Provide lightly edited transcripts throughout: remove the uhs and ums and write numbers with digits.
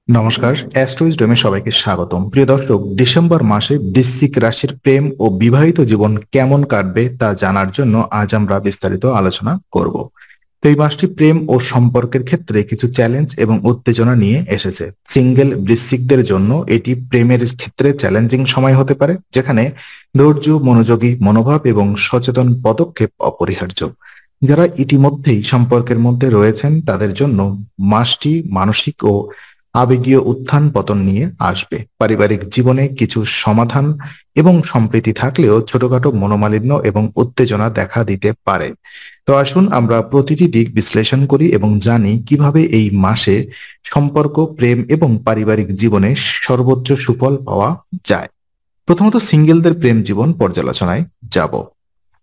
নমস্কার, অ্যাস্ট্রোইজডমে সবাইকে স্বাগতম। প্রিয় দর্শক, ডিসেম্বর মাসে বৃশ্চিক রাশির প্রেম ও বিবাহিত জীবন কেমন কাটবে তা জানার জন্য আজ আমরা বিস্তারিত আলোচনা করব। তো এই মাসটি প্রেম ও সম্পর্কের ক্ষেত্রে কিছু চ্যালেঞ্জ এবং উত্তেজনা নিয়ে এসেছে। সিঙ্গেল বৃশ্চিকদের জন্য এটি প্রেমের ক্ষেত্রে চ্যালেঞ্জিং সময় হতে পারে, যেখানে ধৈর্য, মনোযোগী মনোভাব এবং সচেতন পদক্ষেপ অপরিহার্য। যারা ইতিমধ্যেই সম্পর্কের মধ্যে রয়েছেন তাদের জন্য মাসটি মানসিক ও আবেগীয় উত্থান পতন নিয়ে আসবে। পারিবারিক জীবনে কিছু সমাধান এবং সম্প্রীতি থাকলেও ছোটখাটো মনোমালিন্য এবং উত্তেজনা দেখা দিতে পারে। তো আসুন আমরা প্রতিটি দিক বিশ্লেষণ করি এবং জানি কিভাবে এই মাসে সম্পর্ক, প্রেম এবং পারিবারিক জীবনে সর্বোচ্চ সুফল পাওয়া যায়। প্রথমত সিঙ্গেলদের প্রেম জীবন পর্যালোচনায় যাব।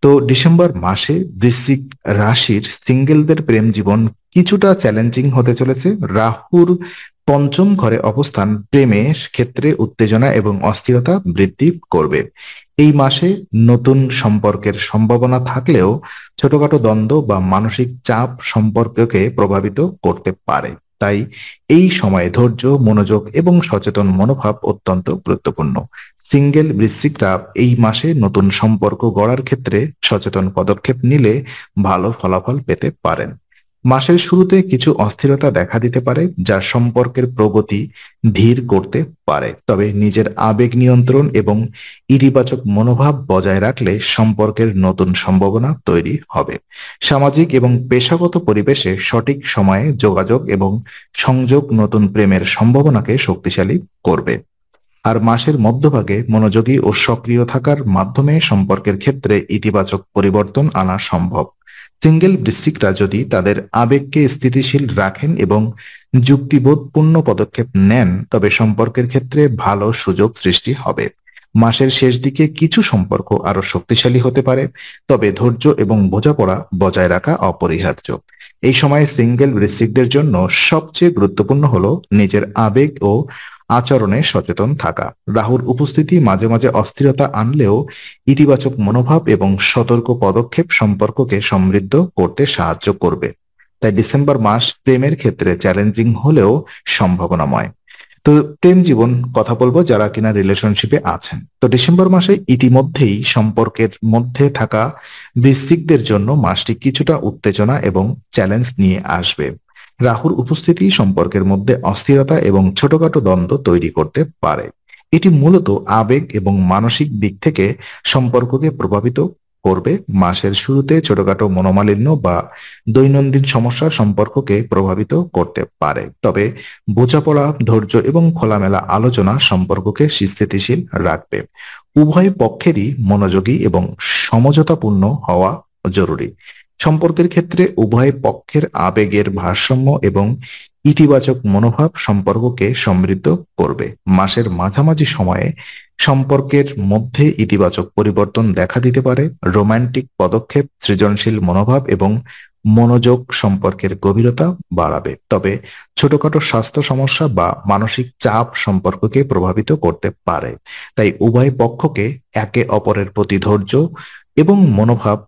তো ডিসেম্বর মাসে বৃশ্চিক রাশির সিঙ্গেলদের প্রেম জীবন কিছুটা চ্যালেঞ্জিং হতে চলেছে। রাহুর পঞ্চম ঘরে অবস্থান প্রেমের ক্ষেত্রে উত্তেজনা এবং অস্থিরতা বৃদ্ধি করবে। এই মাসে নতুন সম্পর্কের সম্ভাবনা থাকলেও ছোটখাটো দ্বন্দ্ব বা মানসিক চাপ সম্পর্ককে প্রভাবিত করতে পারে। তাই এই সময়ে ধৈর্য, মনোযোগ এবং সচেতন মনোভাব অত্যন্ত গুরুত্বপূর্ণ। সিঙ্গেল বৃশ্চিকরা এই মাসে নতুন সম্পর্ক গড়ার ক্ষেত্রে সচেতন পদক্ষেপ নিলে ভালো ফলাফল পেতে পারেন। মাসের শুরুতে কিছু অস্থিরতা দেখা দিতে পারে, যা সম্পর্কের প্রগতি ধীর করতে পারে। তবে নিজের আবেগ নিয়ন্ত্রণ এবং ইতিবাচক মনোভাব বজায় রাখলে সম্পর্কের নতুন সম্ভাবনা তৈরি হবে। সামাজিক এবং পেশাগত পরিবেশে সঠিক সময়ে যোগাযোগ এবং সংযোগ নতুন প্রেমের সম্ভাবনাকে শক্তিশালী করবে। আর মাসের মধ্যভাগে মনোযোগী ও সক্রিয় থাকার মাধ্যমে সম্পর্কের ক্ষেত্রে ইতিবাচক পরিবর্তন আনা সম্ভব। সিঙ্গেল বৃশ্চিকরা যদি তাদের আবেগকে স্থিতিশীল রাখেন এবং যুক্তিবোধপূর্ণ পদক্ষেপ নেন, তবে সম্পর্কের ক্ষেত্রে ভালো সুযোগ সৃষ্টি হবে। মাসের শেষ দিকে কিছু সম্পর্ক আরো শক্তিশালী হতে পারে, তবে ধৈর্য এবং বোঝাপড়া বজায় রাখা অপরিহার্য। এই সময়ে সিঙ্গেল বৃশ্চিকদের জন্য সবচেয়ে গুরুত্বপূর্ণ হলো নিজের আবেগ ও আচরণে সচেতন থাকা। রাহুর উপস্থিতি মাঝে মাঝে অস্থিরতা আনলেও ইতিবাচক মনোভাব এবং সতর্ক পদক্ষেপ সম্পর্ককে সমৃদ্ধ করতে সাহায্য করবে। তাই ডিসেম্বর মাস প্রেমের ক্ষেত্রে চ্যালেঞ্জিং হলেও সম্ভাবনাময়। তো প্রেম জীবন কথা বলবো যারা কিনা রিলেশনশিপে আছেন। তো ডিসেম্বর মাসে ইতিমধ্যেই সম্পর্কের মধ্যে থাকা বৃশ্চিকদের জন্য মাসটি কিছুটা উত্তেজনা এবং চ্যালেঞ্জ নিয়ে আসবে। রাহুর উপস্থিতি সম্পর্কের মধ্যে অস্থিরতা এবং ছোটখাটো দ্বন্দ্ব তৈরি করতে পারে। এটি মূলত আবেগ এবং মানসিক দিক থেকে সম্পর্ককে প্রভাবিত করবে। মাসের শুরুতে ছোটখাটো মনোমালিন্য বা দৈনন্দিন সমস্যা সম্পর্ককে প্রভাবিত করতে পারে, তবে বোঝাপড়া, ধৈর্য এবং খোলামেলা আলোচনা সম্পর্ককে স্থিতিশীল রাখবে। উভয় পক্ষেরই মনোযোগী এবং সমঝোতাপূর্ণ হওয়া জরুরি। সম্পর্কের ক্ষেত্রে উভয় পক্ষের আবেগের ভারসাম্য এবং ইতিবাচক মনোভাব সম্পর্ককে সমৃদ্ধ করবে। মাসের মাঝামাঝি সময়ে সম্পর্কের মধ্যে ইতিবাচক পরিবর্তন দেখা দিতে পারে। রোমান্টিক পদক্ষেপ, সৃজনশীল মনোভাব এবং মনোযোগ সম্পর্কের গভীরতা বাড়াবে, তবে ছোটখাটো স্বাস্থ্য সমস্যা বা মানসিক চাপ সম্পর্ককে প্রভাবিত করতে পারে। তাই উভয় পক্ষকে একে অপরের প্রতি ধৈর্য এবং মনোভাব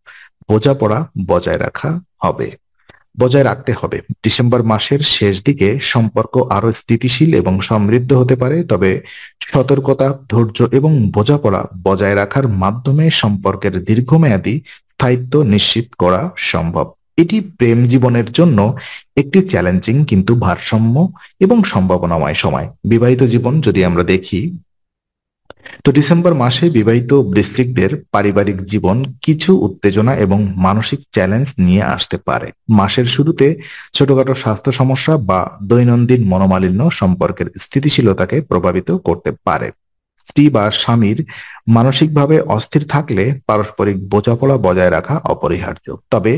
বোঝাপড়া বজায় রাখতে হবে। ডিসেম্বর মাসের শেষ দিকে সম্পর্ক আরো স্থিতিশীল এবং সমৃদ্ধ হতে পারে, তবে সতর্কতা, ধৈর্য এবং বোঝাপড়া বজায় রাখার মাধ্যমে সম্পর্কের দীর্ঘমেয়াদী স্থায়িত্ব নিশ্চিত করা সম্ভব। এটি প্রেম জীবনের জন্য একটি চ্যালেঞ্জিং কিন্তু ভারসাম্য এবং সম্ভাবনাময় সময়। বিবাহিত জীবন যদি আমরা দেখি, তো ডিসেম্বর মাসে বিবাহিত বৃশ্চিকদের পারিবারিক জীবন কিছু উত্তেজনা এবং মানসিক চ্যালেঞ্জ নিয়ে আসতে পারে। মাসের শুরুতে ছোটখাটো স্বাস্থ্য সমস্যা বা দৈনন্দিন মনোমালিন্য সম্পর্কের স্থিতিশীলতাকে প্রভাবিত করতে পারে। স্ত্রী বা স্বামীর মানসিকভাবে অস্থির থাকলে পারস্পরিক বোঝাপড়া বজায় রাখা অপরিহার্য। তবে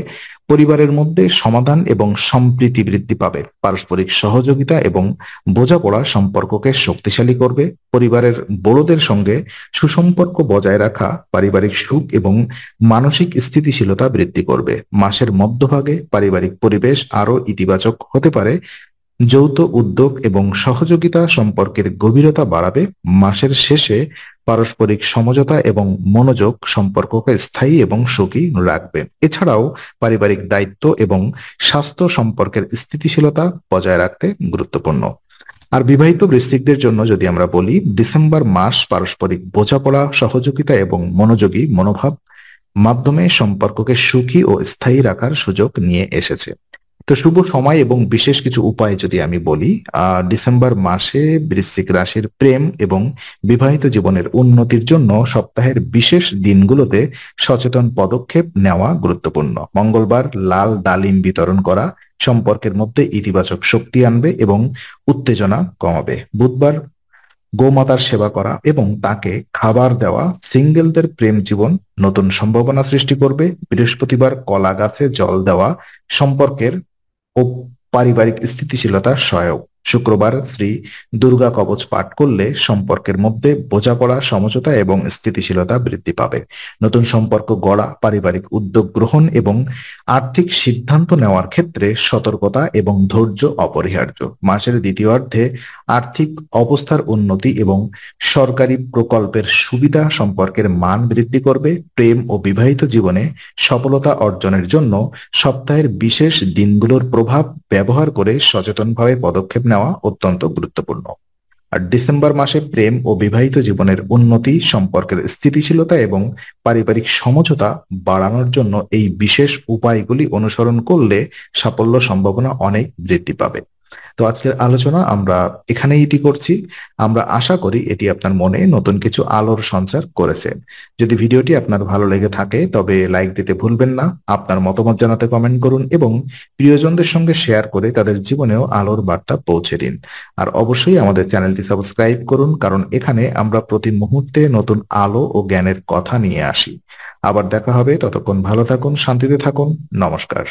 পরিবারের মধ্যে সমাধান এবং সম্প্রীতি বৃদ্ধি পাবে। পারস্পরিক সহযোগিতা এবং বোঝাপড়া সম্পর্ককে শক্তিশালী করবে। পরিবারের বড়দের সঙ্গে সুসম্পর্ক বজায় রাখা পারিবারিক সুখ এবং মানসিক স্থিতিশীলতা বৃদ্ধি করবে। মাসের মধ্যভাগে পারিবারিক পরিবেশ আরো ইতিবাচক হতে পারে। যৌথ উদ্যোগ এবং সহযোগিতা সম্পর্কের গভীরতা বাড়াবে। মাসের শেষে পারস্পরিক সমঝোতা এবং মনোযোগ সম্পর্ককে স্থায়ী এবং সুখী রাখবে। এছাড়াও পারিবারিক দায়িত্ব এবং স্বাস্থ্য সম্পর্কের স্থিতিশীলতা বজায় রাখতে গুরুত্বপূর্ণ। আর বিবাহিত বৃশ্চিকদের জন্য যদি আমরা বলি, ডিসেম্বর মাস পারস্পরিক বোঝাপড়া, সহযোগিতা এবং মনোযোগী মনোভাব মাধ্যমে সম্পর্ককে সুখী ও স্থায়ী রাখার সুযোগ নিয়ে এসেছে। তো শুভ সময় এবং বিশেষ কিছু উপায় যদি আমি বলি, ডিসেম্বর মাসে বৃশ্চিক রাশির প্রেম এবং বিবাহিত জীবনের উন্নতির জন্য সপ্তাহের বিশেষ দিনগুলোতে সচেতন পদক্ষেপ নেওয়া গুরুত্বপূর্ণ। মঙ্গলবার লাল ডালিম বিতরণ করা সম্পর্কের মধ্যে ইতিবাচক শক্তি আনবে এবং উত্তেজনা কমাবে। বুধবার গোমাতার সেবা করা এবং তাকে খাবার দেওয়া সিঙ্গেলদের প্রেম জীবন নতুন সম্ভাবনা সৃষ্টি করবে। বৃহস্পতিবার কলা গাছে জল দেওয়া সম্পর্কের ও পারিবারিক স্থিতিশীলতা সহায়ক। শুক্রবার শ্রী দুর্গা কবচ পাঠ করলে সম্পর্কের মধ্যে বোঝাপড়া, সমঝোতা এবং স্থিতিশীলতা বৃদ্ধি পাবে। নতুন সম্পর্ক গড়া, পারিবারিক উদ্যোগ গ্রহণ এবং আর্থিক সিদ্ধান্ত নেওয়ার ক্ষেত্রে সতর্কতা এবং ধৈর্য অপরিহার্য। মাসের দ্বিতীয়ার্ধে আর্থিক অবস্থার উন্নতি এবং সরকারি প্রকল্পের সুবিধা সম্পর্কের মান বৃদ্ধি করবে। প্রেম ও বিবাহিত জীবনে সফলতা অর্জনের জন্য সপ্তাহের বিশেষ দিনগুলোর প্রভাব ব্যবহার করে সচেতনভাবে পদক্ষেপ নেওয়া অত্যন্ত গুরুত্বপূর্ণ। আর ডিসেম্বর মাসে প্রেম ও বিবাহিত জীবনের উন্নতি, সম্পর্কের স্থিতিশীলতা এবং পারিবারিক সমঝোতা বাড়ানোর জন্য এই বিশেষ উপায়গুলি অনুসরণ করলে সাফল্য সম্ভাবনা অনেক বৃদ্ধি পাবে। তো আজকের আলোচনা আমরা এখানেই ইতি করছি। আমরা আশা করি এটি আপনার মনে নতুন কিছু আলোর সঞ্চার করেছে। যদি ভিডিওটি আপনার ভালো লেগে থাকে তবে লাইক দিতে ভুলবেন না, আপনার মতামত জানাতে কমেন্ট করুন এবং প্রিয়জনদের সঙ্গে শেয়ার করে তাদের জীবনেও আলোর বার্তা পৌঁছে দিন। আর অবশ্যই আমাদের চ্যানেলটি সাবস্ক্রাইব করুন, কারণ এখানে আমরা প্রতি মুহূর্তে নতুন আলো ও জ্ঞানের কথা নিয়ে আসি। আবার দেখা হবে, ততক্ষণ ভালো থাকুন, শান্তিতে থাকুন। নমস্কার।